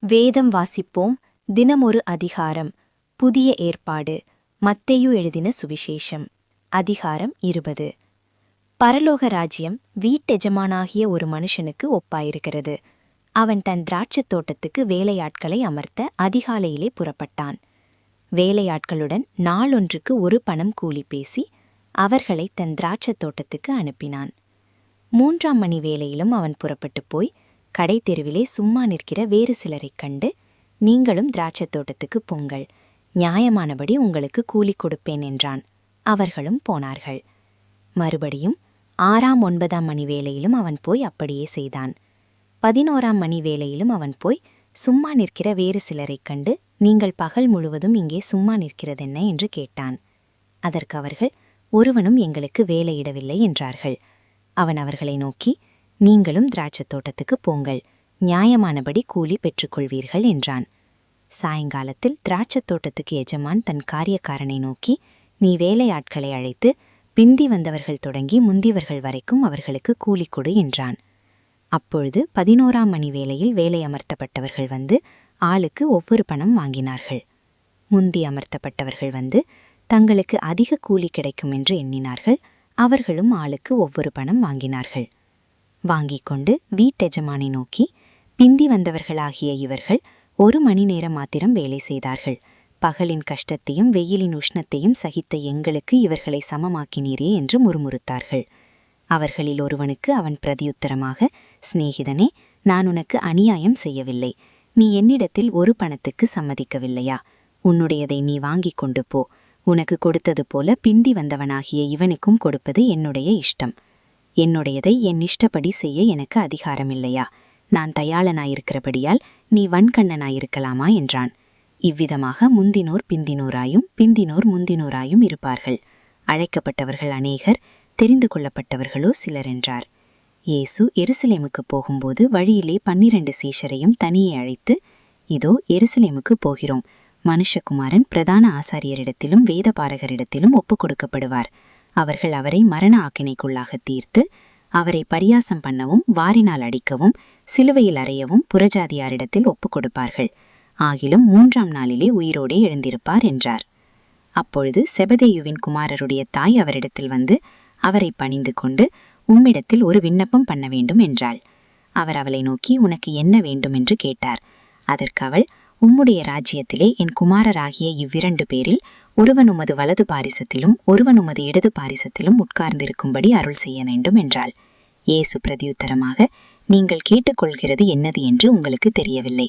வேதம் வாசிப்போம். தினமொரு அதிகாரம். புதிய ஏற்பாடு. மத்தேயு எழுதின சுவிசேஷம். அதிகாரம் 20. பரலோக ராஜ்யம் வீட்டெஜமானாகிய ஒரு மனுஷனுக்கு ஒப்பாயிருக்கிறது. அவன் தன் திராட்சைத் தோட்டத்துக்கு வேலையாட்களை அமர்த்த அதிகாலையிலே புறப்பட்டான். வேலையாட்களுடன் நாளொன்றுக்கு 1 பணம் கூலி பேசி அவர்களை தன் திராட்சைத் தோட்டத்துக்கு அனுப்பினான். 3ஆம் மணி வேளையிலும் அவன் புறப்பட்டுப் போய் கடை தெருவிலே சும்மா நிற்கிற வேறு சிலரைக் கண்டு, நீங்களும் திராட்சைத் தோட்டத்துக்குப் போங்கள், நியாயமானபடி உங்களுக்கு கூலி கொடுப்பேன் என்றான். அவர்களும் போனார்கள். மறுபடியும் 6ஆம் 9ஆம் மணி வேளையிலும் அவன் போய் அப்படியே செய்தான். 11ஆம் மணி வேளையிலும் அவன் போய் சும்மா நிற்கிற வேறு சிலரைக் கண்டு, நீங்கள் பகல் முழுவதும் இங்கே சும்மா நிற்கிறதென்ன என்று கேட்டான். அதற்கு அவர்கள், ஒருவனும் எங்களுக்கு வேலையிடவில்லை என்றார்கள். அவன் அவர்களை நோக்கி, நீங்களும் திராட்சைத் தோட்டத்துக்குப் போங்கள், நியாயமானபடி கூலி பெற்றுக்கொள்வீர்கள் என்றான். சாயங்காலத்தில் திராட்சைத் தோட்டத்துக்கு எஜமான் தன் காரியக்காரனை நோக்கி, நீ வேலையாட்களை அழைத்து பிந்தி வந்தவர்கள் தொடங்கி முந்தியவர்கள் வரைக்கும் அவர்களுக்கு கூலி கொடு என்றான். அப்பொழுது 11ஆம் மணி வேளையில் வேலை அமர்த்தப்பட்டவர்கள் வந்து ஆளுக்கு ஒவ்வொரு பணம் வாங்கினார்கள். முந்தி அமர்த்தப்பட்டவர்கள் வந்து தங்களுக்கு அதிக கூலி கிடைக்கும் என்று எண்ணினார்கள். அவர்களும் ஆளுக்கு ஒவ்வொரு பணம் வாங்கினார்கள். வாங்கிக் கொண்டு வீட்டெஜமானை நோக்கி, பிந்தி வந்தவர்களாகிய இவர்கள் 1 மணி நேரம் மாத்திரம் வேலை செய்தார்கள். பகலின் கஷ்டத்தையும் வெயிலின் உஷ்ணத்தையும் சகித்த எங்களுக்கு இவர்களை சமமாக்கினீரே என்று முறுமுறுத்தார்கள். அவர்களில் ஒருவனுக்கு அவன் பிரதியுத்தரமாக, சிநேகிதனே, நான் உனக்கு அநியாயம் செய்யவில்லை. நீ என்னிடத்தில் 1 பணத்துக்கு சம்மதிக்கவில்லையா? உன்னுடையதை நீ வாங்கிக் கொண்டு போ. உனக்கு கொடுத்தது போல பிந்தி வந்தவனாகிய இவனுக்கும் கொடுப்பது என்னுடைய இஷ்டம். என்னுடையதை என் இஷ்டப்படி செய்ய எனக்கு அதிகாரமில்லையா? நான் தயாளனாயிருக்கிறபடியால் நீ வன்கண்ணனாயிருக்கலாமா என்றான். இவ்விதமாக முந்தினோர் பிந்தினோராயும் பிந்தினோர் முந்தினோராயும் இருப்பார்கள். அழைக்கப்பட்டவர்கள் அநேகர், தெரிந்து கொள்ளப்பட்டவர்களோ சிலர் என்றார். இயேசு எருசலேமுக்கு போகும்போது வழியிலே 12 சீஷரையும் தனியே அழைத்து, இதோ எருசலேமுக்கு போகிறோம். மனுஷகுமாரன் பிரதான ஆசாரியரிடத்திலும் வேதபாரகரிடத்திலும் ஒப்புக் கொடுக்கப்படுவார். அவர்கள் அவரை மரண ஆக்கினைக்குள்ளாக தீர்த்து அவரை பரியாசம் பண்ணவும் வாரினால் அடிக்கவும் சிலுவையில் அறையவும் புறஜாதியாரிடத்தில் ஒப்புக் கொடுப்பார்கள். ஆகிலும் 3ஆம் நாளிலே உயிரோடே எழுந்திருப்பார் என்றார். அப்பொழுது செபதேயுவின் குமாரருடைய தாய் அவரிடத்தில் வந்து அவரை பணிந்து கொண்டு, உம்மிடத்தில் ஒரு விண்ணப்பம் பண்ண வேண்டும் என்றாள். அவர் அவளை நோக்கி, உனக்கு என்ன வேண்டும் என்று கேட்டார். அதற்கு அவள், உம்முடைய ராஜ்யத்திலே என் குமாரராகிய இவ்விரண்டு பேரில் ஒருவன் உமது வலது பாரிசத்திலும் ஒருவன் உமது இடது பாரிசத்திலும் உட்கார்ந்திருக்கும்படி அருள் செய்ய வேண்டும் என்றாள். இயேசு பிரதியுத்தரமாக, நீங்கள் கேட்டுக்கொள்கிறது என்னது என்று உங்களுக்கு தெரியவில்லை.